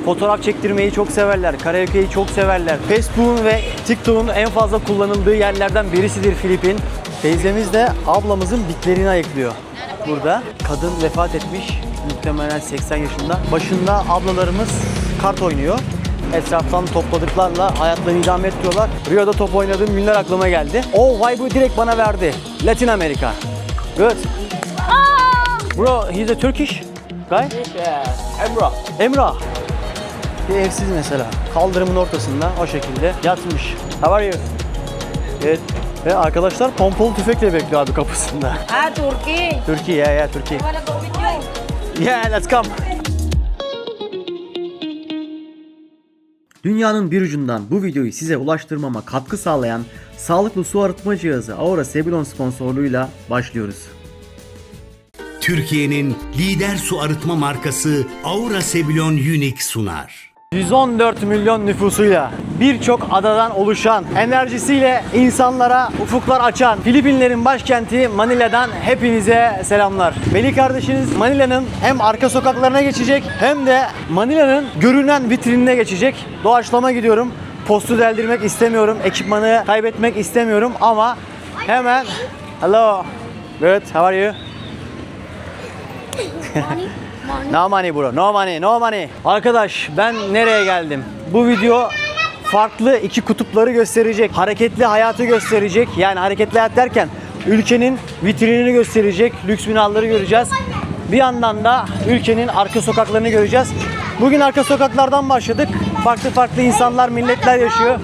fotoğraf çektirmeyi çok severler. Karaoke'yi çok severler. Facebook'un ve TikTok'un en fazla kullanıldığı yerlerden birisidir Filipin. Teyzemiz de ablamızın bitlerini ayıklıyor. Burada kadın vefat etmiş. Muhtemelen 80 yaşında. Başında ablalarımız kart oynuyor. Etraftan topladıklarla hayatlarını idame ettiriyorlar. Rio'da top oynadığım günler aklıma geldi. O vibe'ı direkt bana verdi. Latin Amerika. Good. Bro, he's a Turkish guy? Emrah. Emrah. Bir evsiz mesela. Kaldırımın ortasında o şekilde yatmış. How are you? Evet. Ve arkadaşlar pompalı tüfekle bekliyor abi kapısında. Turkey. Türkiye, ya Türkiye. I wanna go with you. Yeah, let's come. Dünyanın bir ucundan bu videoyu size ulaştırmama katkı sağlayan sağlıklı su arıtma cihazı Aura Sebulon sponsorluğuyla başlıyoruz. Türkiye'nin lider su arıtma markası Aura Sebulon Unique sunar. 114 milyon nüfusuyla birçok adadan oluşan, enerjisiyle insanlara ufuklar açan Filipinlerin başkenti Manila'dan hepinize selamlar. Melih kardeşiniz Manila'nın hem arka sokaklarına geçecek hem de Manila'nın görünen vitrinine geçecek. Doğaçlama gidiyorum. Postu deldirmek istemiyorum. Ekipmanı kaybetmek istemiyorum ama hemen hello. Good. How are you? No money bro, no money, no money. Arkadaş ben nereye geldim? Bu video farklı iki kutupları gösterecek. Hareketli hayatı gösterecek. Yani hareketli hayat derken ülkenin vitrinini gösterecek. Lüks binaları göreceğiz. Bir yandan da ülkenin arka sokaklarını göreceğiz. Bugün arka sokaklardan başladık. Farklı farklı insanlar, milletler yaşıyor.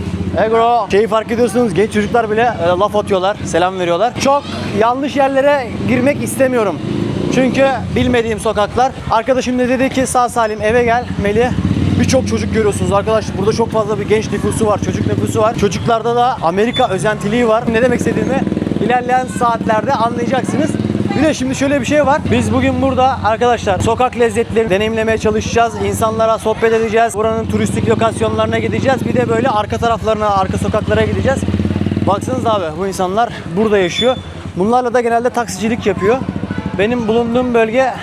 Bro, şeyi fark ediyorsunuz, genç çocuklar bile laf atıyorlar, selam veriyorlar. Çok yanlış yerlere girmek istemiyorum. Çünkü bilmediğim sokaklar. Arkadaşım da dedi ki sağ salim eve gel Melih. Birçok çocuk görüyorsunuz arkadaşlar. Burada çok fazla bir genç nüfusu var, çocuk nüfusu var. Çocuklarda da Amerika özentiliği var. Ne demek istediğimi ilerleyen saatlerde anlayacaksınız. Bir de şimdi şöyle bir şey var. Biz bugün burada arkadaşlar sokak lezzetlerini deneyimlemeye çalışacağız. İnsanlara sohbet edeceğiz. Buranın turistik lokasyonlarına gideceğiz. Bir de böyle arka taraflarına, arka sokaklara gideceğiz. Baksanıza abi bu insanlar burada yaşıyor. Bunlarla da genelde taksicilik yapıyor. Benim bulunduğum bölge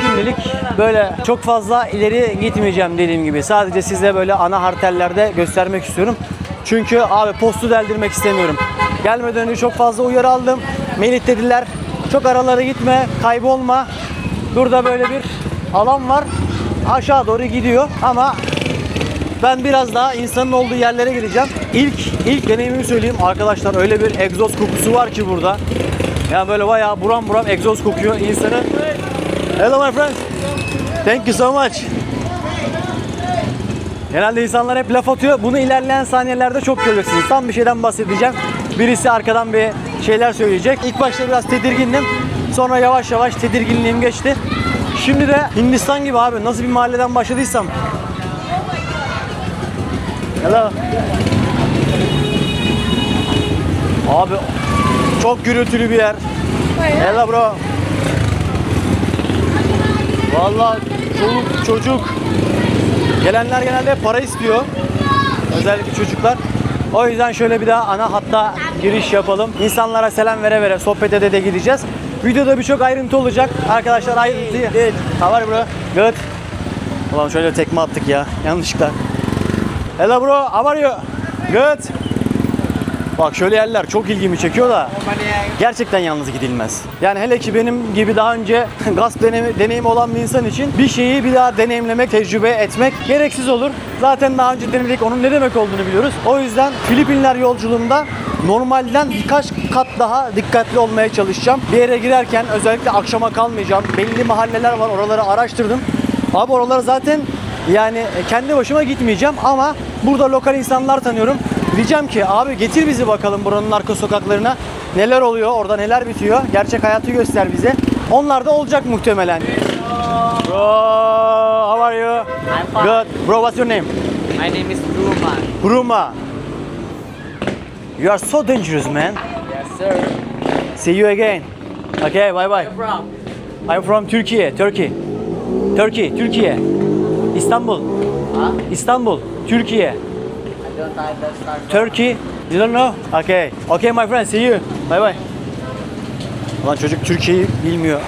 şimdilik böyle çok fazla ileri gitmeyeceğim dediğim gibi. Sadece size böyle ana hartellerde göstermek istiyorum. Çünkü abi postu deldirmek istemiyorum. Gelmeden önce çok fazla uyarı aldım. Melih dediler çok aralara gitme, kaybolma. Burada böyle bir alan var. Aşağı doğru gidiyor ama ben biraz daha insanın olduğu yerlere gideceğim. İlk deneyimimi söyleyeyim arkadaşlar, öyle bir egzoz kokusu var ki burada. Yani böyle bayağı buram buram egzoz kokuyor insanı. Hello my friend. Thank you so much. Genelde insanlar hep laf atıyor. Bunu ilerleyen saniyelerde çok göreceksiniz. Tam bir şeyden bahsedeceğim. Birisi arkadan bir şeyler söyleyecek. İlk başta biraz tedirgindim. Sonra yavaş yavaş tedirginliğim geçti. Şimdi de Hindistan gibi abi. Nasıl bir mahalleden başladıysam. Hello. Abi çok gürültülü bir yer. Hello bro. Vallahi çoluk çocuk. Gelenler genelde para istiyor. Özellikle çocuklar. O yüzden şöyle bir daha ana hatta giriş yapalım. İnsanlara selam vere vere sohbet ede de gideceğiz. Videoda birçok ayrıntı olacak. Arkadaşlar ayrıntı. How are you bro? Good. Ulan şöyle tekme attık ya yanlışlıkla. Hello bro, how are you? Good. Bak şöyle yerler çok ilgimi çekiyor da gerçekten yalnız gidilmez. Yani hele ki benim gibi daha önce gasp deneyimi olan bir insan için bir şeyi bir daha deneyimlemek, tecrübe etmek gereksiz olur. Zaten daha önce denedik, onun ne demek olduğunu biliyoruz. O yüzden Filipinler yolculuğumda normalden birkaç kat daha dikkatli olmaya çalışacağım. Bir yere girerken özellikle akşama kalmayacağım. Belli mahalleler var, oraları araştırdım. Abi oralara zaten yani kendi başıma gitmeyeceğim ama burada lokal insanlar tanıyorum. Diyeceğim ki abi getir bizi bakalım buranın arka sokaklarına. Neler oluyor, orada neler bitiyor. Gerçek hayatı göster bize. Onlar da olacak muhtemelen. Bro, how are you? I'm fine. Good. Bro, what's your name? My name is Bruma. Bruma. You are so dangerous, man. Yes, sir. See you again. Okay, bye bye. From? I'm from Turkey. Turkey. Türkiye. İstanbul. Huh? İstanbul, Türkiye. I don't understand. Turkey. You don't know? Okay. Okay my friend, see you. Bye bye. Ulan çocuk Türkiye'yi bilmiyor.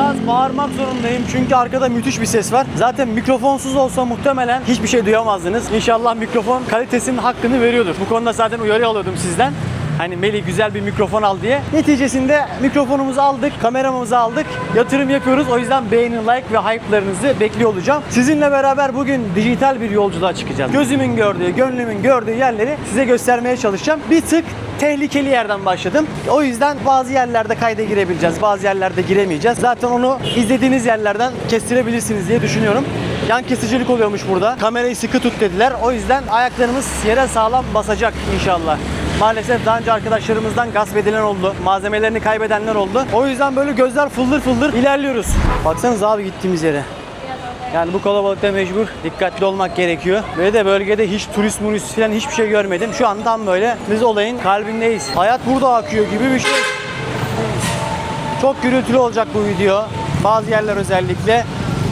Biraz bağırmak zorundayım çünkü arkada müthiş bir ses var. Zaten mikrofonsuz olsa muhtemelen hiçbir şey duyamazdınız. İnşallah mikrofon kalitesinin hakkını veriyordur. Bu konuda zaten uyarı alıyordum sizden. Hani Melih güzel bir mikrofon al diye. Neticesinde mikrofonumuzu aldık, kameramızı aldık. Yatırım yapıyoruz. O yüzden beğeni, like ve hype'larınızı bekliyor olacağım. Sizinle beraber bugün dijital bir yolculuğa çıkacağız. Gözümün gördüğü, gönlümün gördüğü yerleri size göstermeye çalışacağım. Bir tık tehlikeli yerden başladım. O yüzden bazı yerlerde kayda girebileceğiz, bazı yerlerde giremeyeceğiz. Zaten onu izlediğiniz yerlerden kestirebilirsiniz diye düşünüyorum. Yan kesicilik oluyormuş burada. Kamerayı sıkı tut dediler. O yüzden ayaklarımız yere sağlam basacak inşallah. Maalesef daha önce arkadaşlarımızdan gasp edilen oldu. Malzemelerini kaybedenler oldu. O yüzden böyle gözler fıldır fıldır ilerliyoruz. Baksanıza abi gittiğimiz yere. Yani bu kalabalıkta mecbur dikkatli olmak gerekiyor. Ve de bölgede hiç turist falan hiçbir şey görmedim. Şu an tam böyle biz olayın kalbindeyiz. Hayat burada akıyor gibi bir şey. Çok gürültülü olacak bu video. Bazı yerler özellikle.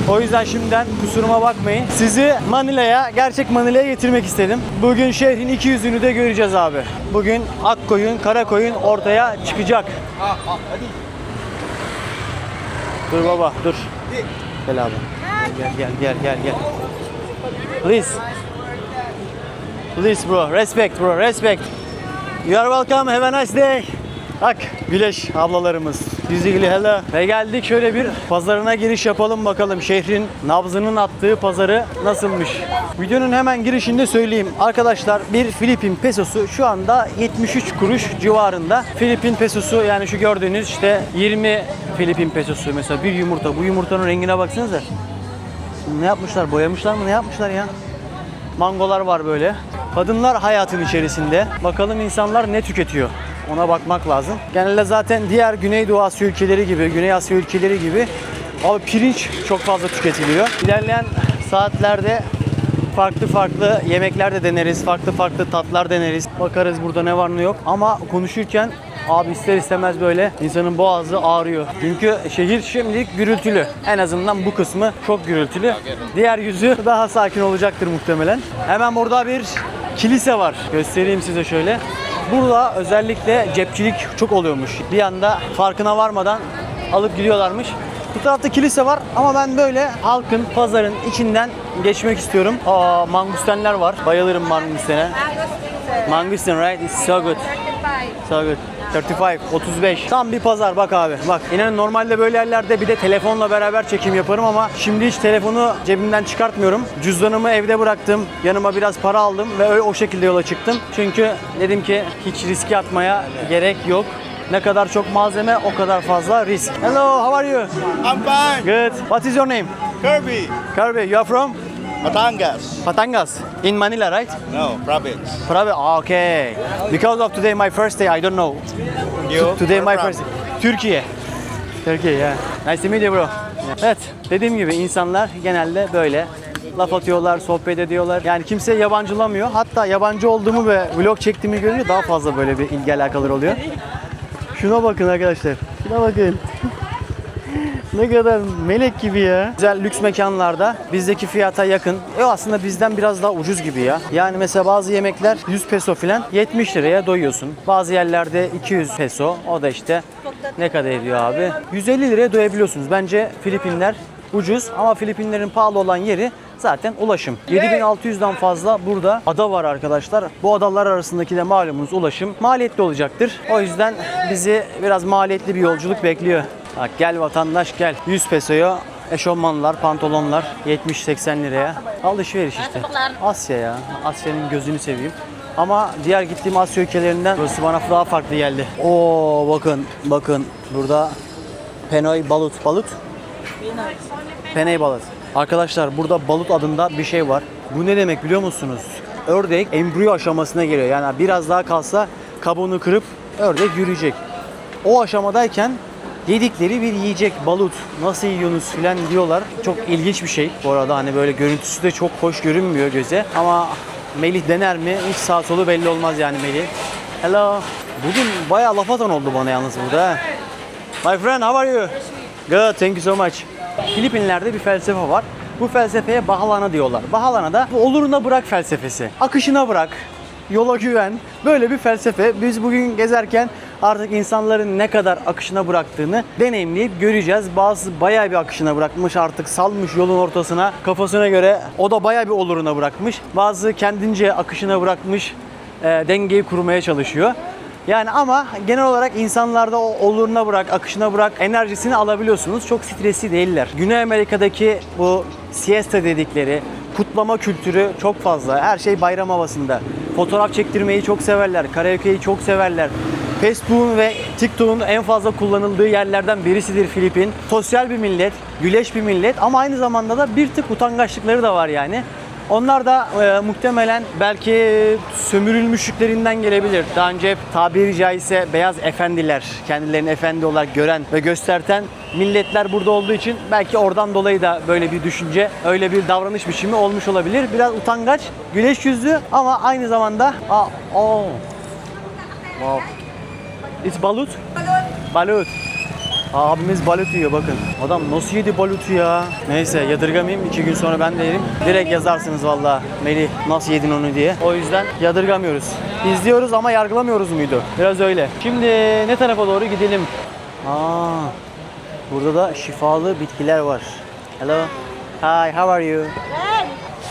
O yüzden şimdiden kusuruma bakmayın. Sizi Manila'ya, gerçek Manila'ya getirmek istedim. Bugün şehrin iki yüzünü de göreceğiz abi. Bugün ak koyun, kara koyun ortaya çıkacak. Dur baba, dur. Gel abi. Gel. Please. Please bro, respect bro, respect. You are welcome, have a nice day. Bak Güleş ablalarımız. Yüzüğülü hello. Ve geldik şöyle bir pazarına giriş yapalım bakalım. Şehrin nabzının attığı pazarı nasılmış? Videonun hemen girişinde söyleyeyim. Arkadaşlar bir Filipin pesosu şu anda 73 kuruş civarında. Filipin pesosu yani şu gördüğünüz işte 20 Filipin pesosu. Mesela bir yumurta. Bu yumurtanın rengine baksanıza. Ne yapmışlar? Boyamışlar mı? Ne yapmışlar ya? Mangolar var böyle. Kadınlar hayatın içerisinde. Bakalım insanlar ne tüketiyor? Ona bakmak lazım. Genelde zaten diğer Güneydoğu Asya ülkeleri gibi, Güney Asya ülkeleri gibi abi pirinç çok fazla tüketiliyor. İlerleyen saatlerde farklı yemekler de deneriz, farklı tatlar deneriz. Bakarız burada ne var ne yok. Ama konuşurken abi ister istemez böyle insanın boğazı ağrıyor. Çünkü şehir şimdilik gürültülü. En azından bu kısmı çok gürültülü. Diğer yüzü daha sakin olacaktır muhtemelen. Hemen burada bir kilise var. Göstereyim size şöyle. Burada özellikle cepçilik çok oluyormuş. Bir anda farkına varmadan alıp gidiyorlarmış. Bu tarafta kilise var ama ben böyle halkın, pazarın içinden geçmek istiyorum. Mangustenler var. Bayılırım mangustene. Mangustin, right? It's so good. So good. 35. Tam bir pazar bak abi. Bak inanın normalde böyle yerlerde bir de telefonla beraber çekim yaparım ama şimdi hiç telefonu cebimden çıkartmıyorum. Cüzdanımı evde bıraktım. Yanıma biraz para aldım ve öyle o şekilde yola çıktım. Çünkü dedim ki hiç riske atmaya gerek yok. Ne kadar çok malzeme o kadar fazla risk. Hello, how are you? I'm fine. Good. What is your name? Kirby. Kirby, you are from? Batangas. Batangas. In Manila, right? No, province. Probably. Okay. Because of today my first day, I don't know. You? Today my Where first Türkiye. Türkiye, yeah. Nice to meet you bro. Evet, dediğim gibi insanlar genelde böyle laf atıyorlar, sohbet ediyorlar. Yani kimse yabancılamıyor. Hatta yabancı olduğumu ve vlog çektiğimi görünce daha fazla böyle bir ilgi alakaları oluyor. Şuna bakın arkadaşlar. Şuna bakın. Ne kadar melek gibi ya. Güzel lüks mekanlarda bizdeki fiyata yakın. Aslında bizden biraz daha ucuz gibi ya. Yani mesela bazı yemekler 100 peso falan 70 liraya doyuyorsun. Bazı yerlerde 200 peso. O da işte ne kadar ediyor abi? 150 liraya doyabiliyorsunuz. Bence Filipinler ucuz ama Filipinlerin pahalı olan yeri zaten ulaşım. 7600'den fazla burada ada var arkadaşlar. Bu adalar arasındaki de malumunuz ulaşım maliyetli olacaktır. O yüzden bizi biraz maliyetli bir yolculuk bekliyor. Bak gel vatandaş gel. 100 pesoya eşofmanlar, pantolonlar 70-80 liraya. Alışveriş işte. Asya ya. Asya'nın gözünü seveyim. Ama diğer gittiğim Asya ülkelerinden burası bana daha farklı geldi. Oo bakın burada Penoy balut. Peney balut. Arkadaşlar burada balut adında bir şey var. Bu ne demek biliyor musunuz? Ördek embriyo aşamasına geliyor. Yani biraz daha kalsa kabuğunu kırıp ördek yürüyecek. O aşamadayken yedikleri bir yiyecek balut. Nasıl yiyorsunuz filan diyorlar. Çok ilginç bir şey. Bu arada hani böyle görüntüsü de çok hoş görünmüyor göze. Ama Melih dener mi? Hiç sağ solu belli olmaz yani Melih. Hello. Bugün bayağı laf atan oldu bana yalnız burada. My friend, how are you? Good, thank you so much. Filipinler'de bir felsefe var. Bu felsefeye bahalana diyorlar. Bahalana da oluruna bırak felsefesi. Akışına bırak, yola güven. Böyle bir felsefe. Biz bugün gezerken Artık insanların ne kadar akışına bıraktığını deneyimleyip göreceğiz. Bazısı bayağı bir akışına bırakmış, artık salmış yolun ortasına kafasına göre. O da bayağı bir oluruna bırakmış. Bazı kendince akışına bırakmış, dengeyi kurmaya çalışıyor. Yani ama genel olarak insanlarda o oluruna bırak, akışına bırak enerjisini alabiliyorsunuz. Çok stresli değiller. Güney Amerika'daki bu siesta dedikleri kutlama kültürü çok fazla. Her şey bayram havasında. Fotoğraf çektirmeyi çok severler. Karaoke'yi çok severler. Facebook'un ve TikTok'un en fazla kullanıldığı yerlerden birisidir Filipin. Sosyal bir millet, güleç bir millet ama aynı zamanda da bir tık utangaçlıkları da var yani. Onlar da muhtemelen belki sömürülmüşlüklerinden gelebilir. Daha önce hep tabiri caizse beyaz efendiler, kendilerini efendi olarak gören ve gösterten milletler burada olduğu için belki oradan dolayı da böyle bir düşünce, öyle bir davranış biçimi olmuş olabilir. Biraz utangaç, güleç yüzlü ama aynı zamanda wow. It's balut. Balut. Abimiz balut yiyor bakın. Adam nasıl yedi balutu ya? Neyse yadırgamayayım. 2 gün sonra ben de yerim. Direkt yazarsınız valla Melih nasıl yedin onu diye. O yüzden yadırgamıyoruz. İzliyoruz ama yargılamıyoruz muydu? Biraz öyle. Şimdi ne tarafa doğru gidelim? Burada da şifalı bitkiler var. Hello. Hi, how are you?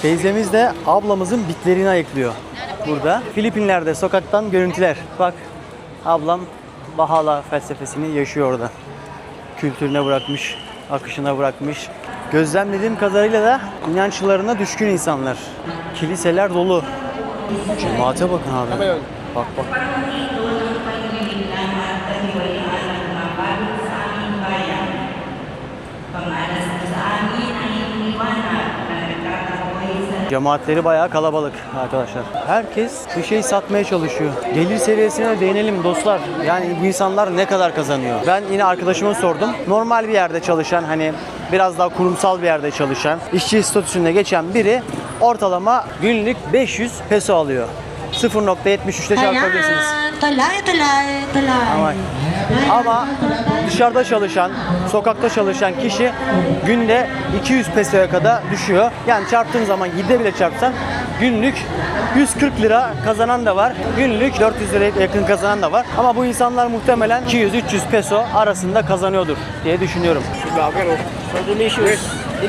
Teyzemiz de ablamızın bitlerini ayıklıyor. Burada Filipinler'de sokaktan görüntüler. Bak ablam Bahala felsefesini yaşıyor orada. Kültürüne bırakmış, akışına bırakmış. Gözlemlediğim kadarıyla da inançlarına düşkün insanlar. Kiliseler dolu. Cemaate bakın abi. Bak bak. Cemaatleri bayağı kalabalık arkadaşlar. Herkes bir şey satmaya çalışıyor. Gelir seviyesine değinelim dostlar. Yani bu insanlar ne kadar kazanıyor? Ben yine arkadaşıma sordum. Normal bir yerde çalışan, hani biraz daha kurumsal bir yerde çalışan, işçi statüsünde geçen biri ortalama günlük 500 peso alıyor. 0.73'te çarpabilirsiniz. Ama dışarıda çalışan, sokakta çalışan kişi günde 200 pesoya kadar düşüyor. Yani çarptığın zaman 7'de bile çarpsan günlük 140 lira kazanan da var. Günlük 400 liraya yakın kazanan da var. Ama bu insanlar muhtemelen 200-300 peso arasında kazanıyordur diye düşünüyorum.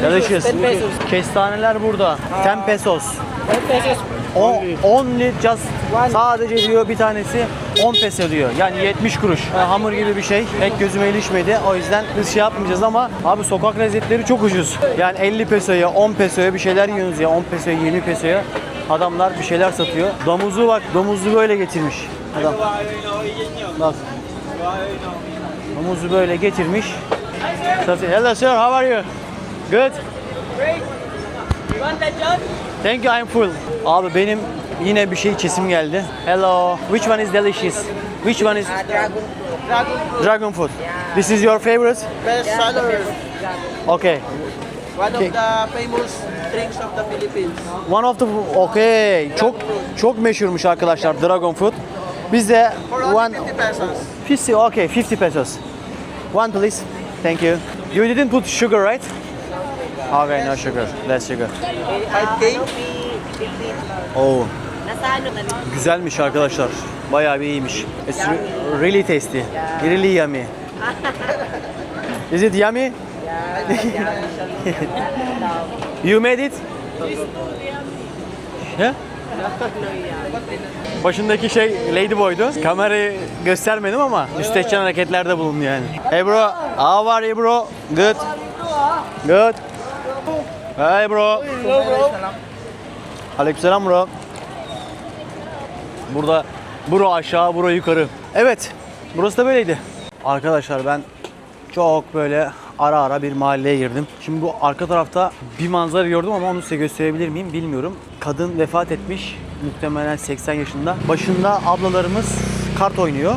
Delicious. Kestaneler burada. 10 pesos. 10 just sadece diyor bir tanesi 10 peso diyor. Yani 70 kuruş. Hamur gibi bir şey. Pek gözüme ilişmedi. O yüzden biz şey yapmayacağız ama abi sokak lezzetleri çok ucuz. Yani 50 pesoya, 10 pesoya bir şeyler yiyorsunuz ya. 10 pesoya, 20 pesoya adamlar bir şeyler satıyor. Domuzu bak, domuzu böyle getirmiş adam. Bak. Domuzu böyle getirmiş. Satıyor. Hello sir, how are you? Good. Thank you, I'm full. Abi benim yine bir şey içesim geldi. Hello. Which one is delicious? Which one is dragon fruit? This is your favorite? Best seller. Okay. One of the famous drinks of the Philippines. One of the okay. Çok meşhurmuş arkadaşlar dragon fruit. Bizde For one only 50 pesos. 50 okay, 50 pesos. One please. Thank you. You didn't put sugar, right? Okay, no sugar. Less sugar. 5K. Oh. Güzelmiş arkadaşlar. Bayağı bir iyiymiş. It's really tasty. Really yummy. Is it yummy? You made it? Yeah? Başındaki şey Ladyboy'du. Kamerayı göstermedim ama müstehcen hareketlerde bulundu yani. Hey bro, how are you bro? Good. Good. Hey bro. Aleykümselam bro. Burada bro aşağı, bro yukarı. Evet, burası da böyleydi. Arkadaşlar ben çok böyle ara ara bir mahalleye girdim. Şimdi bu arka tarafta bir manzara gördüm ama onu size gösterebilir miyim bilmiyorum. Kadın vefat etmiş. Muhtemelen 80 yaşında. Başında ablalarımız kart oynuyor.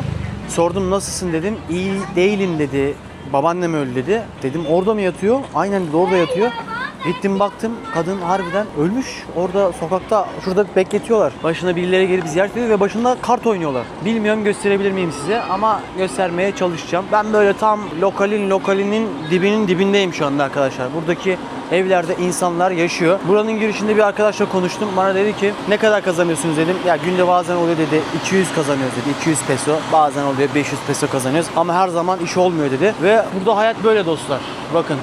Sordum nasılsın dedim. İyi değilim dedi. Babaannem öldü dedi. Dedim orada mı yatıyor? Aynen dedi orada yatıyor. Gittim baktım kadın harbiden ölmüş. Orada sokakta şurada bekletiyorlar. Başına birileri gelip ziyaret ediyor ve başında kart oynuyorlar. Bilmiyorum gösterebilir miyim size ama göstermeye çalışacağım. Ben böyle tam lokalinin dibinin dibindeyim şu anda arkadaşlar. Buradaki evlerde insanlar yaşıyor. Buranın girişinde bir arkadaşla konuştum. Bana dedi ki ne kadar kazanıyorsunuz dedim. Ya günde bazen oluyor dedi 200 kazanıyoruz dedi. 200 peso. Bazen oluyor 500 peso kazanıyoruz. Ama her zaman iş olmuyor dedi. Ve burada hayat böyle dostlar. Bakın.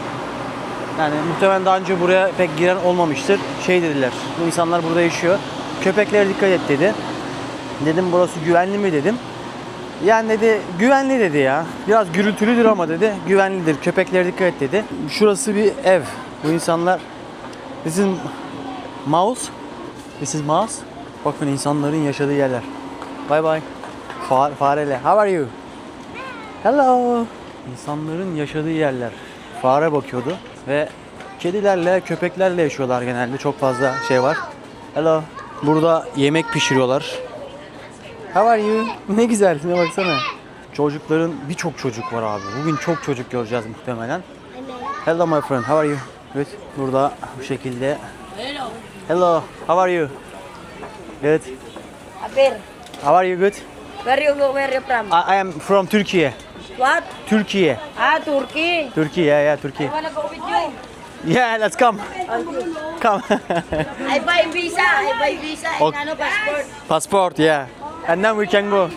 Yani muhtemelen daha önce buraya pek giren olmamıştır. Şey dediler. Bu insanlar burada yaşıyor. Köpeklere dikkat et dedi. Dedim burası güvenli mi dedim. Yani dedi güvenli dedi ya. Biraz gürültülüdür ama dedi güvenlidir. Köpeklere dikkat et dedi. Şurası bir ev. Bu insanlar This is mouse. This is mouse. Bakın insanların yaşadığı yerler. Bye bye. Fareler. How are you? Hello. İnsanların yaşadığı yerler. Fare bakıyordu ve kedilerle, köpeklerle yaşıyorlar genelde. Çok fazla şey var. Hello. Burada yemek pişiriyorlar. How are you? Ne güzel. Şuna baksana. Çocukların birçok çocuk var abi. Bugün çok çocuk göreceğiz muhtemelen. Hello my friend. How are you? Good. Burada bu şekilde. Hello. Hello. How are you? Good. Apir. How are you? Good. Where you from? I am from Turkey. What? Turkey. Turkey. Turkey. Yeah, Turkey. I wanna go with you. Yeah, let's come. Come. I buy visa. Okay. And passport. Passport, yeah. And then we can go.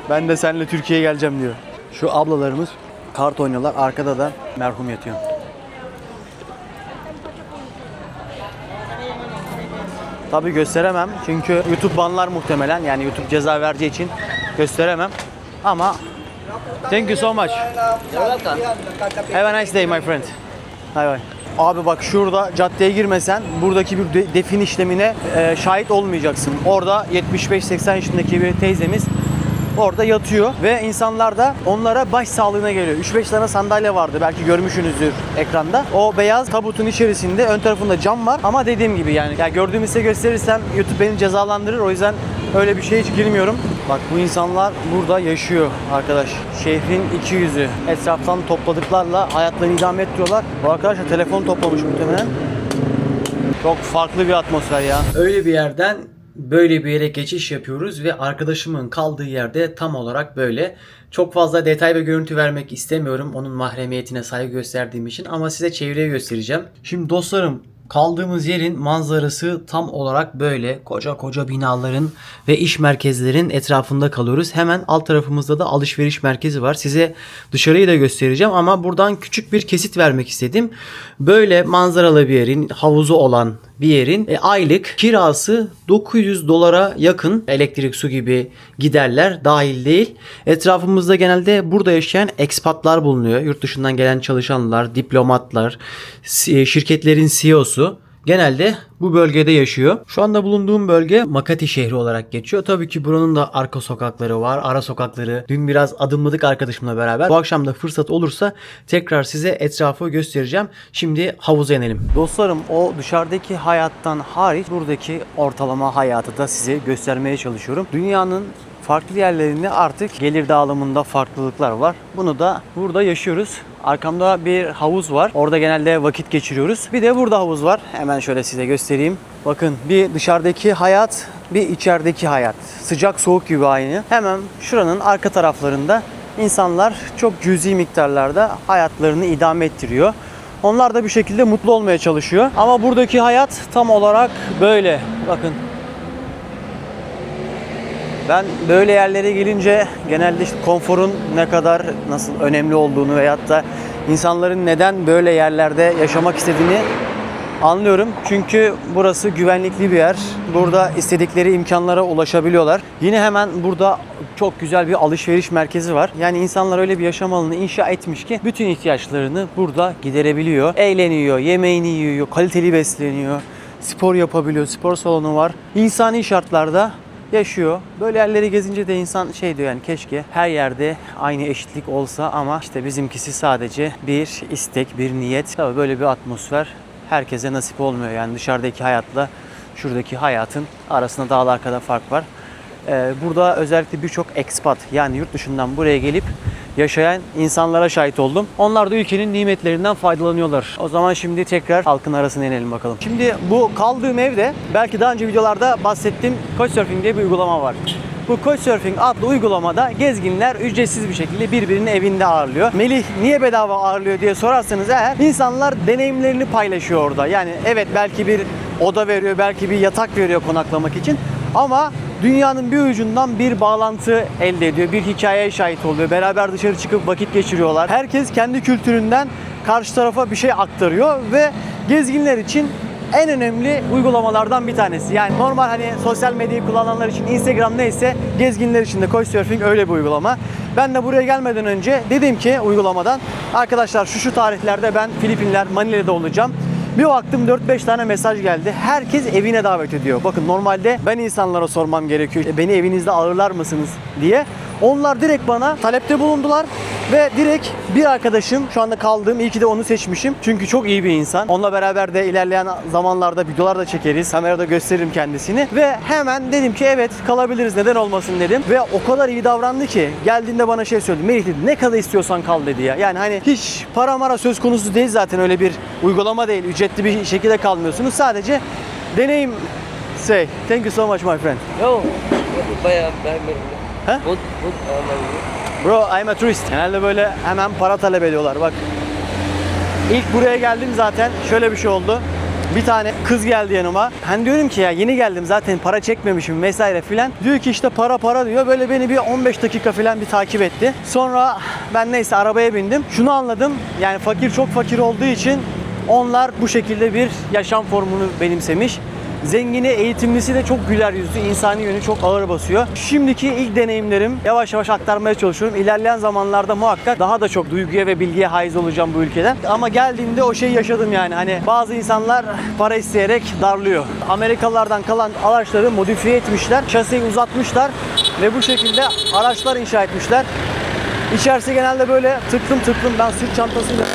Ben de seninle Türkiye'ye geleceğim diyor. Şu ablalarımız kart oynuyorlar. Arkada da merhum yatıyor. Tabii gösteremem. Çünkü YouTube banlar muhtemelen. Yani YouTube ceza vereceği için gösteremem. Ama thank you so much. You're welcome. Have a nice day my friend. Bye bye. Abi bak şurada caddeye girmesen buradaki bir defin işlemine şahit olmayacaksın. Orada 75-80 yaşındaki bir teyzemiz orada yatıyor ve insanlar da onlara baş sağlığına geliyor. 3-5 tane sandalye vardı belki görmüşsünüzdür ekranda. O beyaz tabutun içerisinde ön tarafında cam var ama dediğim gibi yani gördüğümü size gösterirsem YouTube beni cezalandırır. O yüzden öyle bir şeye hiç girmiyorum. Bak bu insanlar burada yaşıyor arkadaş. Şehrin iki yüzü. Etraftan topladıklarla hayatlarını idame ettiriyorlar. Bu arkadaşlar telefon toplamış muhtemelen. Çok farklı bir atmosfer ya. Öyle bir yerden böyle bir yere geçiş yapıyoruz ve arkadaşımın kaldığı yerde tam olarak böyle. Çok fazla detay ve görüntü vermek istemiyorum onun mahremiyetine saygı gösterdiğim için ama size çevreyi göstereceğim. Şimdi dostlarım kaldığımız yerin manzarası tam olarak böyle. Koca koca binaların ve iş merkezlerin etrafında kalıyoruz. Hemen alt tarafımızda da alışveriş merkezi var. Size dışarıyı da göstereceğim ama buradan küçük bir kesit vermek istedim. Böyle manzaralı bir yerin, havuzu olan bir yerin aylık kirası 900 dolara yakın. Elektrik, su gibi giderler dahil değil. Etrafımızda genelde burada yaşayan ekspatlar bulunuyor. Yurt dışından gelen çalışanlar, diplomatlar, şirketlerin CEO'su genelde bu bölgede yaşıyor. Şu anda bulunduğum bölge Makati şehri olarak geçiyor. Tabii ki buranın da arka sokakları var, ara sokakları. Dün biraz adımladık arkadaşımla beraber. Bu akşam da fırsat olursa tekrar size etrafı göstereceğim. Şimdi havuza inelim. Dostlarım o dışarıdaki hayattan hariç buradaki ortalama hayatı da size göstermeye çalışıyorum. Dünyanın farklı yerlerinde artık gelir dağılımında farklılıklar var. Bunu da burada yaşıyoruz. Arkamda bir havuz var. Orada genelde vakit geçiriyoruz. Bir de burada havuz var. Hemen şöyle size göstereyim. Bakın bir dışarıdaki hayat, bir içerideki hayat. Sıcak soğuk gibi aynı. Hemen şuranın arka taraflarında insanlar çok cüzi miktarlarda hayatlarını idame ettiriyor. Onlar da bir şekilde mutlu olmaya çalışıyor. Ama buradaki hayat tam olarak böyle. Bakın. Ben böyle yerlere gelince genelde işte konforun ne kadar nasıl önemli olduğunu veyahut da insanların neden böyle yerlerde yaşamak istediğini anlıyorum. Çünkü burası güvenlikli bir yer. Burada istedikleri imkanlara ulaşabiliyorlar. Yine hemen burada çok güzel bir alışveriş merkezi var. Yani insanlar öyle bir yaşam alanını inşa etmiş ki bütün ihtiyaçlarını burada giderebiliyor. Eğleniyor, yemeğini yiyor, kaliteli besleniyor, spor yapabiliyor, spor salonu var. İnsani şartlarda yaşıyor. Böyle yerleri gezince de insan şey diyor yani keşke her yerde aynı eşitlik olsa ama işte bizimkisi sadece bir istek, bir niyet. Tabii böyle bir atmosfer herkese nasip olmuyor. Yani dışarıdaki hayatla şuradaki hayatın arasında dağlar kadar fark var. Burada özellikle birçok expat yani yurt dışından buraya gelip yaşayan insanlara şahit oldum. Onlar da ülkenin nimetlerinden faydalanıyorlar. O zaman şimdi tekrar halkın arasına inelim bakalım. Şimdi bu kaldığım evde belki daha önce videolarda bahsettiğim Couchsurfing diye bir uygulama var. Bu Couchsurfing adlı uygulamada gezginler ücretsiz bir şekilde birbirinin evinde ağırlıyor. Melih niye bedava ağırlıyor diye sorarsanız eğer, insanlar deneyimlerini paylaşıyor orada. Yani evet, belki bir oda veriyor, belki bir yatak veriyor konaklamak için, ama dünyanın bir ucundan bir bağlantı elde ediyor. Bir hikayeye şahit oluyor. Beraber dışarı çıkıp vakit geçiriyorlar. Herkes kendi kültüründen karşı tarafa bir şey aktarıyor ve gezginler için en önemli uygulamalardan bir tanesi. Yani normal hani sosyal medyayı kullananlar için Instagram neyse, gezginler için de Couchsurfing öyle bir uygulama. Ben de buraya gelmeden önce dedim ki uygulamadan, arkadaşlar şu tarihlerde ben Filipinler, Manila'da olacağım. Bir baktım 4-5 tane mesaj geldi. Herkes evine davet ediyor. Bakın normalde ben insanlara sormam gerekiyor, beni evinizde ağırlar mısınız diye. Onlar direkt bana talepte bulundular ve direkt bir arkadaşım, şu anda kaldığım, iyi ki de onu seçmişim. Çünkü çok iyi bir insan. Onunla beraber de ilerleyen zamanlarda videolar da çekeriz. Kamerada gösteririm kendisini. Ve hemen dedim ki evet, kalabiliriz, neden olmasın dedim. Ve o kadar iyi davrandı ki geldiğinde bana şey söyledi. Melih dedi, ne kadar istiyorsan kal dedi ya. Yani hani hiç para mara söz konusu değil zaten, öyle bir uygulama değil. Ücretli bir şekilde kalmıyorsunuz. Sadece deneyim. Say, thank you so much my friend. Yo. Huh? Bro, I'm a tourist. Genelde böyle hemen para talep ediyorlar. Bak, ilk buraya geldim zaten şöyle bir şey oldu. Bir tane kız geldi yanıma. Ben diyorum ki ya yeni geldim zaten, para çekmemişim vesaire filan. Diyor ki işte para diyor. Böyle beni bir 15 dakika filan bir takip etti. Sonra ben neyse arabaya bindim. Şunu anladım. Yani fakir çok fakir olduğu için onlar bu şekilde bir yaşam formunu benimsemiş. Zengini, eğitimlisi de çok güler yüzlü, insani yönü çok ağır basıyor. Şimdiki ilk deneyimlerim yavaş yavaş aktarmaya çalışıyorum. İlerleyen zamanlarda muhakkak daha da çok duyguya ve bilgiye haiz olacağım bu ülkeden. Ama geldiğimde o şeyi yaşadım yani. Hani bazı insanlar para isteyerek darlıyor. Amerikalılardan kalan araçları modifiye etmişler, şasiyi uzatmışlar ve bu şekilde araçlar inşa etmişler. İçerisi genelde böyle tıklım, ben sırt çantasıyla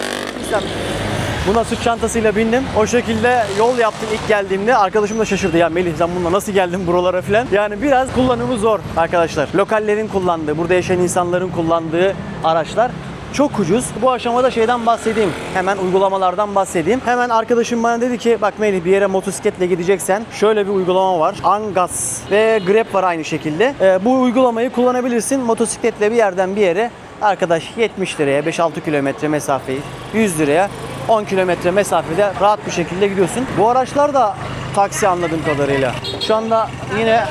buna sırt çantasıyla bindim. O şekilde yol yaptım ilk geldiğimde. Arkadaşım da şaşırdı. Ya Melih, sen bununla nasıl geldin buralara falan. Yani biraz kullanımı zor arkadaşlar. Lokallerin kullandığı, burada yaşayan insanların kullandığı araçlar çok ucuz. Bu aşamada şeyden bahsedeyim. Hemen uygulamalardan bahsedeyim. Hemen arkadaşım bana dedi ki bak Melih, bir yere motosikletle gideceksen şöyle bir uygulama var. Angas ve Grab var aynı şekilde. Bu uygulamayı kullanabilirsin. Motosikletle bir yerden bir yere, arkadaş 70 liraya 5-6 kilometre mesafeyi, 100 liraya 10 kilometre mesafede rahat bir şekilde gidiyorsun. Bu araçlar da taksi anladığım kadarıyla. Şu anda yine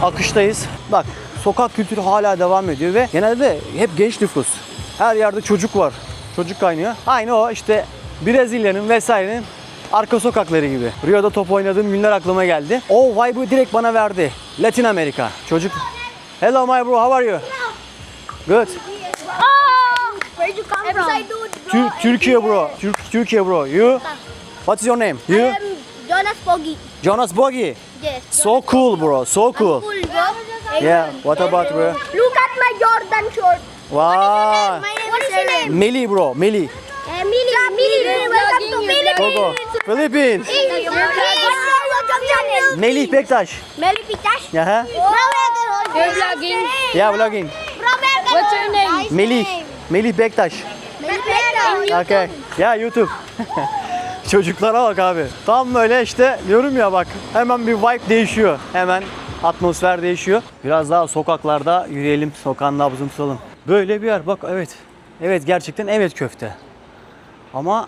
akıştayız. Bak, sokak kültürü hala devam ediyor ve genelde hep genç nüfus. Her yerde çocuk var. Çocuk kaynıyor. Aynı o işte Brezilya'nın vesairenin arka sokakları gibi. Rio'da top oynadığım günler aklıma geldi. O vibe'ı direkt bana verdi. Latin Amerika. Çocuk. Hello my bro, how are you? Good. Where'd you come from? Türkiye bro. Türkiye bro. You? What's your name? You? Jonas Pogi. Jonas Bogi. Yes. So cool bro. So cool. Cool, bro. Yeah. What about bro? Look at my Jordan short. Wow. My name is Ellen. Meli bro. Meli. Millie. Welcome to Philippines. Gogo. Philippines. Melih Bektaş. Melly Pitash. Aha. You're vlogging. Yeah, vlogging. What's your name? Melih. Melih Bektaş. Melly Pitash. Okay. Yeah, YouTube. Çocuklara bak abi. Tam böyle işte diyorum ya, bak hemen bir vibe değişiyor. Hemen atmosfer değişiyor. Biraz daha sokaklarda yürüyelim, sokağın nabzını tutalım. Böyle bir yer bak, evet. Evet, gerçekten evet köfte. Ama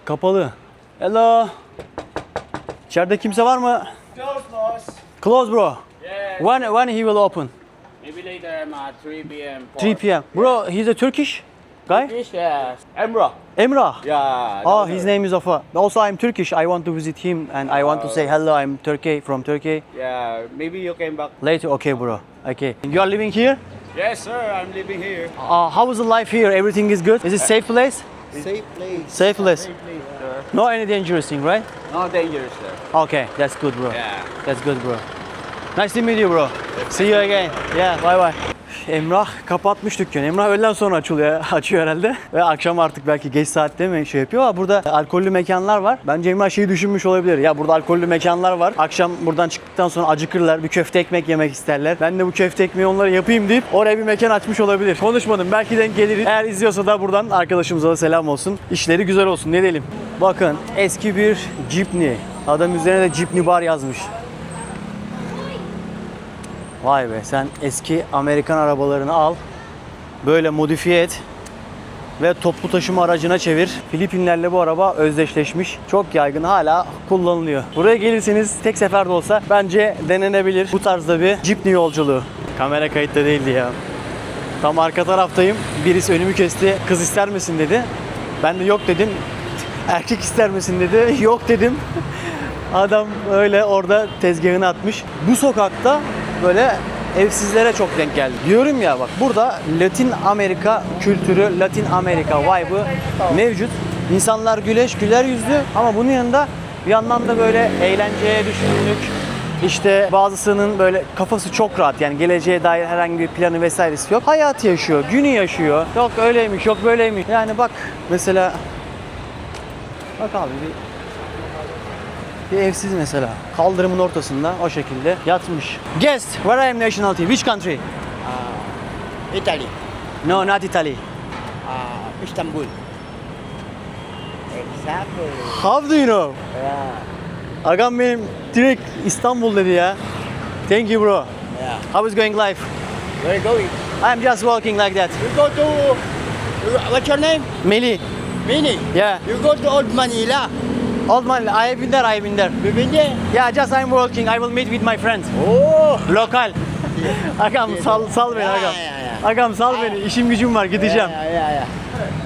kapalı. Hello. İçeride kimse var mı? Close bro. When he will open? Maybe later 3 p.m. 3 p.m. Bro, he's a Turkish guy? Yes. Emrah. Emrah. Yeah. Oh, his name is Afa. Also, I'm Turkish. I want to visit him and I want to say hello. I'm from Turkey. Yeah. Maybe you came back. Later, okay, bro. Okay. You are living here? Yes, sir. I'm living here. How is the life here? Everything is good? Is it safe place? Safe place. Safe place. Sir. No any dangerous thing, right? No dangerous, sir. Okay, that's good, bro. Yeah. That's good, bro. Nice to meet you, bro. See you again. Yeah, bye bye. Emrah kapatmış dükkanı. Emrah öğleden sonra açıyor herhalde. Ve akşam artık belki geç saatte mi şey yapıyor ama burada alkollü mekanlar var. Bence Emrah şeyi düşünmüş olabilir. Ya burada alkollü mekanlar var. Akşam buradan çıktıktan sonra acıkırlar. Bir köfte ekmek yemek isterler. Ben de bu köfte ekmeği onlara yapayım deyip oraya bir mekan açmış olabilir. Konuşmadım. Belki denk geliriz. Eğer izliyorsa da buradan arkadaşımıza da selam olsun. İşleri güzel olsun. Ne diyelim. Bakın eski bir Jeepney. Adam üzerine de Jeepney bar yazmış. Vay be, sen eski Amerikan arabalarını al, böyle modifiye et ve toplu taşıma aracına çevir. Filipinlerle bu araba özdeşleşmiş. Çok yaygın, hala kullanılıyor. Buraya gelirseniz tek seferde olsa bence denenebilir bu tarzda bir Jeepney yolculuğu. Kamera kayıtta değildi ya. Tam arka taraftayım. Birisi önümü kesti. Kız ister misin dedi. Ben de yok dedim. Erkek ister misin dedi. Yok dedim. Adam öyle orada tezgahını atmış. Bu sokakta böyle evsizlere çok denk geldi. Diyorum ya bak, burada Latin Amerika kültürü, Latin Amerika vibe'ı mevcut. İnsanlar güler yüzlü ama bunun yanında bir yandan da böyle eğlenceye düşkünlük. İşte bazısının böyle kafası çok rahat, yani geleceğe dair herhangi bir planı vesairesi yok. Hayatı yaşıyor, günü yaşıyor. Yok öyleymiş, yok böyleymiş. Yani bak mesela, bak abi bir evsiz mesela. Kaldırımın ortasında o şekilde yatmış. Guest, where I am nationality? Which country? Italy, No, not Italy. Istanbul. Exactly. How do you know? Yeah. Agam benim direkt İstanbul dedi ya. Thank you bro. Yeah. How is going life? Where are you going? I'm just walking like that. You go to. What's your name? Meli. Mini. Yeah. You go to Old Manila. Old man, I have been there, I have been there. You been there? Yeah, just I'm walking. I will meet with my friends. Oh. Lokal. Agam sal beni agam. Yeah. Agam sal beni. İşim gücüm var, gideceğim. Yeah.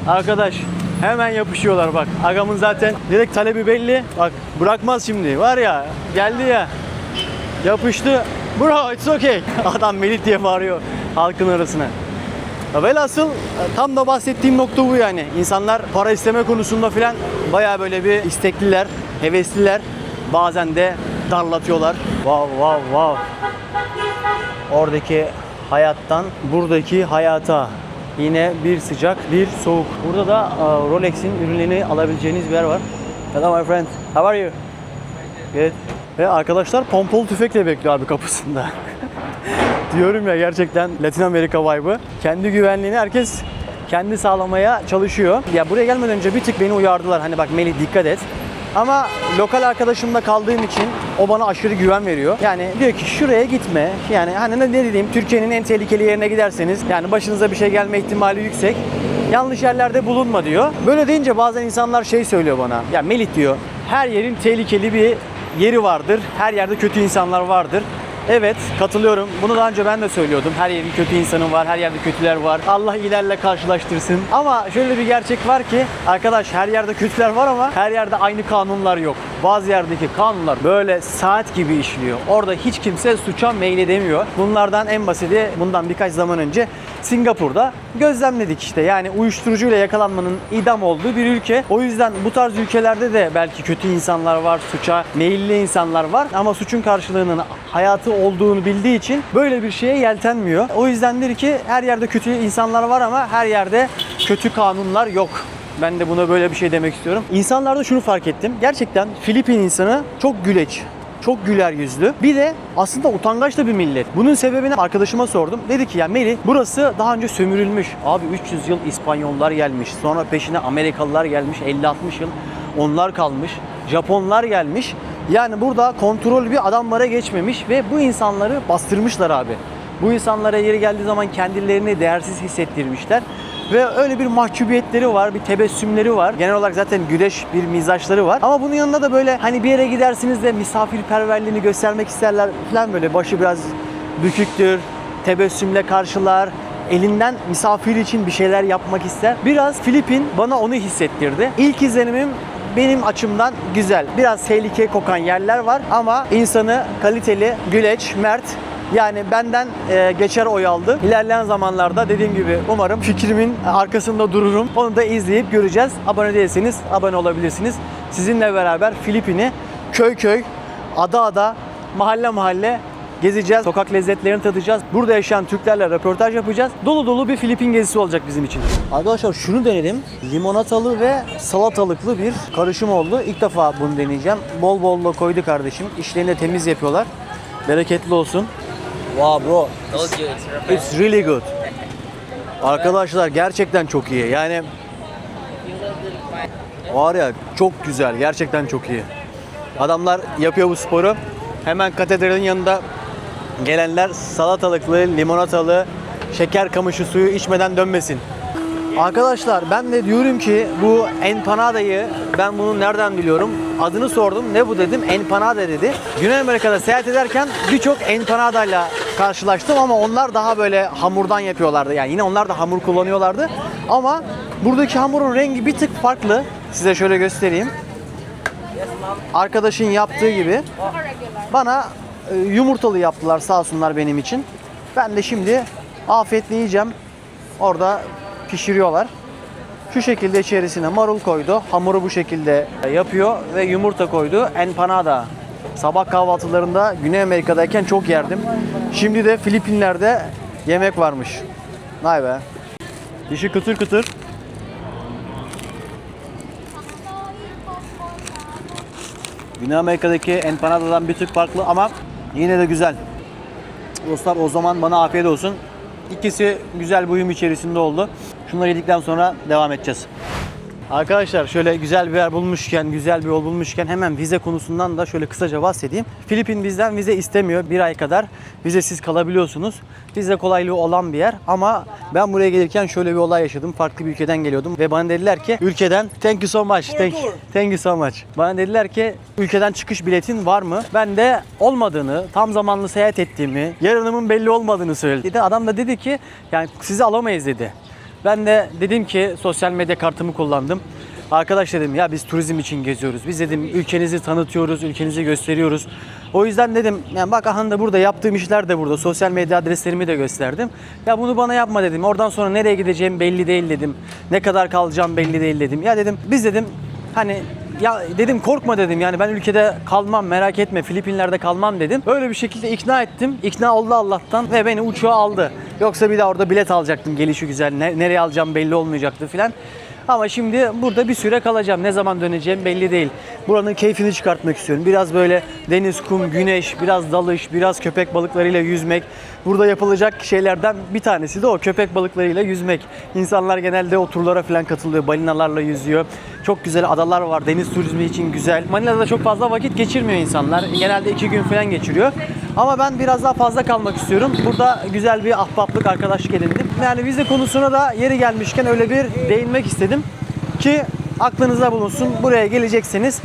Arkadaş hemen yapışıyorlar bak. Agamın zaten direkt talebi belli. Bak bırakmaz şimdi. Var ya, geldi ya. Yapıştı. Bro it's okay. Adam Melih diye bağırıyor halkın arasına. Ya velhasıl tam da bahsettiğim nokta bu yani. İnsanlar para isteme konusunda filan bayağı böyle bir istekliler, hevesliler. Bazen de darlatıyorlar. Wow. Oradaki hayattan buradaki hayata. Yine bir sıcak, bir soğuk. Burada da Rolex'in ürünlerini alabileceğiniz bir yer var. Hello my friend. How are you? Good. Ve arkadaşlar pompalı tüfekle bekliyor abi kapısında. Diyorum ya, gerçekten Latin Amerika vibe'ı. Kendi güvenliğini herkes kendi sağlamaya çalışıyor. Ya buraya gelmeden önce bir tık beni uyardılar. Hani bak Melih dikkat et. Ama lokal arkadaşımla kaldığım için o bana aşırı güven veriyor. Yani diyor ki şuraya gitme. Yani hani ne dediğim, Türkiye'nin en tehlikeli yerine giderseniz yani başınıza bir şey gelme ihtimali yüksek. Yanlış yerlerde bulunma diyor. Böyle deyince bazen insanlar şey söylüyor bana. Ya Melih diyor, her yerin tehlikeli bir yeri vardır. Her yerde kötü insanlar vardır. Evet, katılıyorum. Bunu daha önce ben de söylüyordum. Her yerin kötü insanı var, her yerde kötüler var. Allah iyilerle karşılaştırsın. Ama şöyle bir gerçek var ki arkadaş, her yerde kötüler var ama her yerde aynı kanunlar yok. Bazı yerdeki kanunlar böyle saat gibi işliyor. Orada hiç kimse suça meyledemiyor. Bunlardan en basiti, bundan birkaç zaman önce Singapur'da gözlemledik işte. Yani uyuşturucuyla yakalanmanın idam olduğu bir ülke. O yüzden bu tarz ülkelerde de belki kötü insanlar var, suça meyilli insanlar var ama suçun karşılığının hayatı olduğunu bildiği için böyle bir şeye yeltenmiyor. O yüzdendir ki her yerde kötü insanlar var ama her yerde kötü kanunlar yok. Ben de buna böyle bir şey demek istiyorum. İnsanlarda şunu fark ettim. Gerçekten Filipin insanı çok güleç. Çok güler yüzlü. Bir de aslında utangaç da bir millet. Bunun sebebini arkadaşıma sordum. Dedi ki ya Melih, burası daha önce sömürülmüş. Abi 300 yıl İspanyollar gelmiş. Sonra peşine Amerikalılar gelmiş. 50-60 yıl onlar kalmış. Japonlar gelmiş. Yani burada kontrol bir adamlara geçmemiş ve bu insanları bastırmışlar abi. Bu insanlara yeri geldiği zaman kendilerini değersiz hissettirmişler. Ve öyle bir mahcubiyetleri var, bir tebessümleri var. Genel olarak zaten güleç bir mizaçları var. Ama bunun yanında da böyle hani bir yere gidersiniz de misafirperverliğini göstermek isterler falan, böyle başı biraz büküktür, tebessümle karşılar, elinden misafir için bir şeyler yapmak ister. Biraz Filipin bana onu hissettirdi. İlk izlenimim benim açımdan güzel. Biraz tehlike kokan yerler var ama insanı kaliteli, güleç, mert. Yani benden geçer oy aldı. İlerleyen zamanlarda dediğim gibi umarım fikrimin arkasında dururum. Onu da izleyip göreceğiz. Abone değilseniz abone olabilirsiniz. Sizinle beraber Filipin'i köy köy, ada ada, mahalle mahalle gezeceğiz. Sokak lezzetlerini tadacağız. Burada yaşayan Türklerle röportaj yapacağız. Dolu dolu bir Filipin gezisi olacak bizim için. Arkadaşlar şunu denedim. Limonatalı ve salatalıklı bir karışım oldu. İlk defa bunu deneyeceğim. Bol bol da koydu kardeşim. İşlerini de temiz yapıyorlar. Bereketli olsun. Wow bro. It's really good. Arkadaşlar gerçekten çok iyi. Yani var ya çok güzel. Gerçekten çok iyi. Adamlar yapıyor bu sporu. Hemen katedralin yanında gelenler salatalıklı, limonatalı, şeker kamışı suyu içmeden dönmesin. Arkadaşlar ben de diyorum ki bu empanadayı ben bunu nereden biliyorum? Adını sordum. Ne bu dedim? Empanada dedi. Güney Amerika'da seyahat ederken birçok empanadayla karşılaştım ama onlar daha böyle hamurdan yapıyorlardı. Yani yine onlar da hamur kullanıyorlardı. Ama buradaki hamurun rengi bir tık farklı. Size şöyle göstereyim. Arkadaşın yaptığı gibi bana yumurtalı yaptılar sağ olsunlar benim için. Ben de şimdi afiyetle yiyeceğim. Orada pişiriyorlar. Şu şekilde içerisine marul koydu. Hamuru bu şekilde yapıyor ve yumurta koydu. Empanada. Sabah kahvaltılarında Güney Amerika'dayken çok yerdim. Şimdi de Filipinler'de yemek varmış. Vay be. Dişi kıtır kıtır. Güney Amerika'daki empanadadan bir tık farklı ama yine de güzel. Dostlar o zaman bana afiyet olsun. İkisi güzel bir uyum içerisinde oldu. Şunları yedikten sonra devam edeceğiz. Arkadaşlar şöyle güzel bir yer bulmuşken, güzel bir yol bulmuşken hemen vize konusundan da şöyle kısaca bahsedeyim. Filipin bizden vize istemiyor. Bir ay kadar vizesiz kalabiliyorsunuz. Vize kolaylığı olan bir yer ama ben buraya gelirken şöyle bir olay yaşadım. Farklı bir ülkeden geliyordum ve bana dediler ki ülkeden thank you so much. Thank you so much. Bana dediler ki ülkeden çıkış biletin var mı? Ben de olmadığını, tam zamanlı seyahat ettiğimi, yarınımın belli olmadığını söyledi. Adam da dedi ki yani sizi alamayız dedi. Ben de dedim ki sosyal medya kartımı kullandım. Arkadaş dedim ya biz turizm için geziyoruz. Biz dedim ülkenizi tanıtıyoruz, ülkenizi gösteriyoruz. O yüzden dedim yani bak aha da burada yaptığım işler de burada. Sosyal medya adreslerimi de gösterdim. Ya bunu bana yapma dedim. Oradan sonra nereye gideceğim belli değil dedim. Ne kadar kalacağım belli değil dedim. Ya dedim biz dedim hani ya dedim korkma dedim yani ben ülkede kalmam merak etme Filipinler'de kalmam dedim. Öyle bir şekilde ikna ettim. İkna oldu Allah'tan ve beni uçağa aldı. Yoksa bir daha orada bilet alacaktım gelişi güzel. Nereye alacağım belli olmayacaktı filan. Ama şimdi burada bir süre kalacağım. Ne zaman döneceğim belli değil. Buranın keyfini çıkartmak istiyorum. Biraz böyle deniz, kum, güneş, biraz dalış, biraz köpek balıklarıyla yüzmek. Burada yapılacak şeylerden bir tanesi de o köpek balıklarıyla yüzmek. İnsanlar genelde o turlara falan katılıyor. Balinalarla yüzüyor. Çok güzel adalar var. Deniz turizmi için güzel. Manila'da çok fazla vakit geçirmiyor insanlar. Genelde 2 gün falan geçiriyor. Ama ben biraz daha fazla kalmak istiyorum. Burada güzel bir ahbaplık, arkadaşlık edindim. Yani vize konusuna da yeri gelmişken öyle bir değinmek istedim. Ki aklınızda bulunsun. Buraya gelecekseniz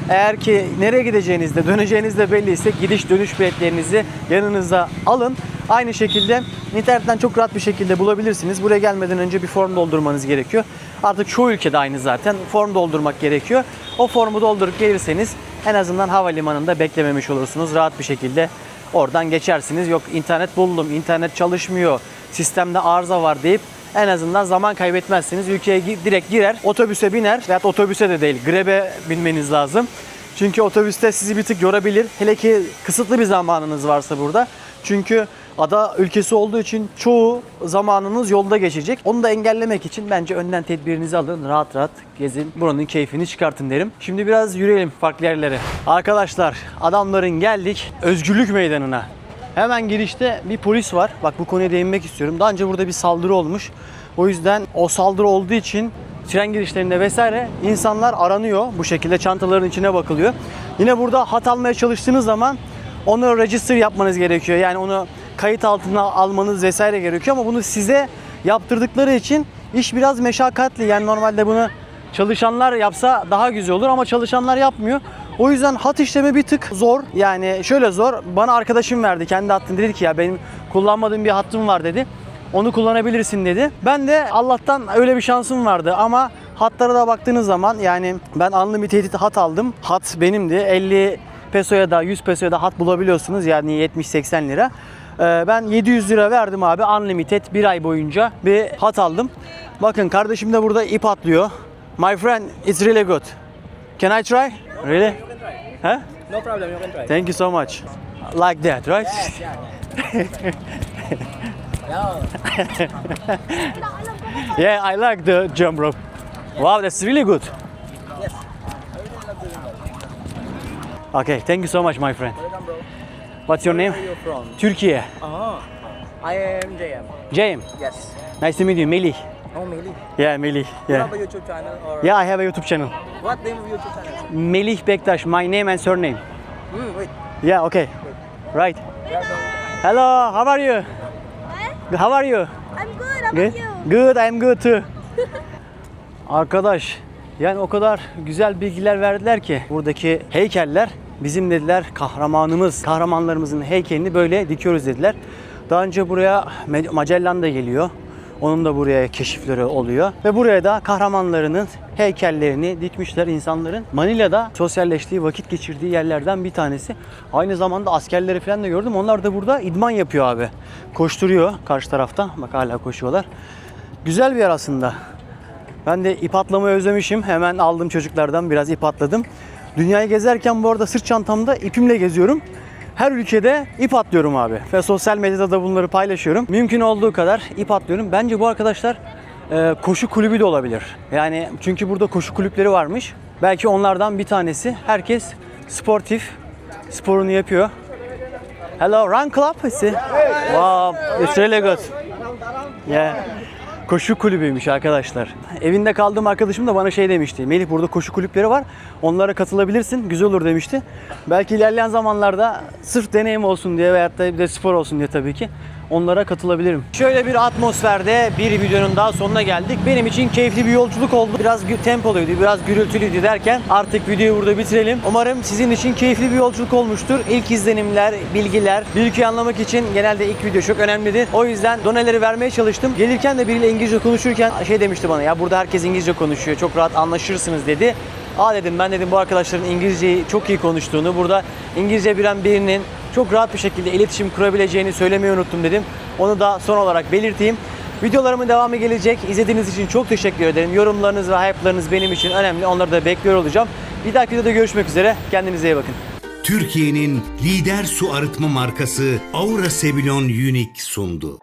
eğer ki nereye gideceğinizde, döneceğinizde belliyse gidiş dönüş biletlerinizi yanınıza alın. Aynı şekilde internetten çok rahat bir şekilde bulabilirsiniz. Buraya gelmeden önce bir form doldurmanız gerekiyor. Artık çoğu ülkede aynı zaten. Form doldurmak gerekiyor. O formu doldurup gelirseniz en azından havalimanında beklememiş olursunuz. Rahat bir şekilde oradan geçersiniz. Yok internet buldum, internet çalışmıyor, sistemde arıza var deyip en azından zaman kaybetmezsiniz. Ülkeye direkt girer, otobüse biner veyahut otobüse de değil, Grab'e binmeniz lazım. Çünkü otobüste sizi bir tık yorabilir. Hele ki kısıtlı bir zamanınız varsa burada. Çünkü ada ülkesi olduğu için çoğu zamanınız yolda geçecek. Onu da engellemek için bence önden tedbirinizi alın. Rahat rahat gezin. Buranın keyfini çıkartın derim. Şimdi biraz yürüyelim farklı yerlere. Arkadaşlar adamların geldik Özgürlük Meydanı'na. Hemen girişte bir polis var. Bak bu konuya değinmek istiyorum. Daha önce burada bir saldırı olmuş. O yüzden o saldırı olduğu için tren girişlerinde vesaire insanlar aranıyor. Bu şekilde çantaların içine bakılıyor. Yine burada hat almaya çalıştığınız zaman onu register yapmanız gerekiyor. Yani onu kayıt altına almanız vesaire gerekiyor ama bunu size yaptırdıkları için iş biraz meşakkatli. Yani normalde bunu çalışanlar yapsa daha güzel olur ama çalışanlar yapmıyor. O yüzden hat işlemi bir tık zor. Yani şöyle zor. Bana arkadaşım verdi. Kendi hattını dedi ki ya benim kullanmadığım bir hattım var dedi. Onu kullanabilirsin dedi. Ben de Allah'tan öyle bir şansım vardı ama hatlara da baktığınız zaman yani ben unlimited hat aldım. Hat benimdi. 50 pesoya da 100 pesoya da hat bulabiliyorsunuz. Yani 70-80 lira. Ben 700 lira verdim abi. Unlimited bir ay boyunca bir hat aldım. Bakın kardeşim de burada ip atlıyor. My friend, it's really good. Can I try? Really? Huh? No problem, you can try. Thank you so much. like that, right? Yeah, I like the jump rope. Wow, that's really good. Okay, thank you so much, my friend. What's your name? Where are you from? Turkey. I am JM. James. Yes. Nice to meet you, Melih. Oh, Melih. Yeah, Melih. You Yeah. have a YouTube channel or Yeah, I have a YouTube channel. what name of YouTube channel? Melih Bektaş, my name and surname. Wait. Yeah, okay. Right. We are going. Hello, how are you? How are you? I'm good. How Good. about you? Good, I'm good too. Arkadaş, yani o kadar güzel bilgiler verdiler ki buradaki heykeller bizim dediler kahramanımız, kahramanlarımızın heykelini böyle dikiyoruz dediler. Daha önce buraya Magellan da geliyor. Onun da buraya keşifleri oluyor. Ve buraya da kahramanlarının heykellerini dikmişler insanların. Manila'da sosyalleştiği, vakit geçirdiği yerlerden bir tanesi. Aynı zamanda askerleri falan da gördüm. Onlar da burada idman yapıyor abi. Koşturuyor karşı tarafta. Bak hala koşuyorlar. Güzel bir yer aslında. Ben de ip atlamayı özlemişim. Hemen aldım çocuklardan biraz ip atladım. Dünyayı gezerken bu arada sırt çantamda ipimle geziyorum. Her ülkede ip atlıyorum abi. Ve sosyal medyada da bunları paylaşıyorum. Mümkün olduğu kadar ip atlıyorum. Bence bu arkadaşlar koşu kulübü de olabilir. Yani çünkü burada koşu kulüpleri varmış. Belki onlardan bir tanesi. Herkes sportif, sporunu yapıyor. Hello, run club. Wow, it's really good. Yeah. Koşu kulübüymüş arkadaşlar. Evinde kaldığım arkadaşım da bana şey demişti. Melih burada koşu kulüpleri var. Onlara katılabilirsin. Güzel olur demişti. Belki ilerleyen zamanlarda sırf deneyim olsun diye veyahut da bir de spor olsun diye tabii ki onlara katılabilirim. Şöyle bir atmosferde bir videonun daha sonuna geldik. Benim için keyifli bir yolculuk oldu. Biraz tempoluydu, biraz gürültülüydü derken artık videoyu burada bitirelim. Umarım sizin için keyifli bir yolculuk olmuştur. İlk izlenimler, bilgiler, bir ülkeyi anlamak için genelde ilk video çok önemlidir. O yüzden doneleri vermeye çalıştım. Gelirken de biriyle İngilizce konuşurken şey demişti bana, ya burada herkes İngilizce konuşuyor, çok rahat anlaşırsınız dedi. Dedim, ben dedim bu arkadaşların İngilizceyi çok iyi konuştuğunu, burada İngilizce bilen birinin çok rahat bir şekilde iletişim kurabileceğini söylemeyi unuttum dedim. Onu da son olarak belirteyim. Videolarımın devamı gelecek. İzlediğiniz için çok teşekkür ederim. Yorumlarınız ve hype'larınız benim için önemli. Onları da bekliyor olacağım. Bir dahaki videoda görüşmek üzere. Kendinize iyi bakın. Türkiye'nin lider su arıtma markası Aura Sebilon Unique sundu.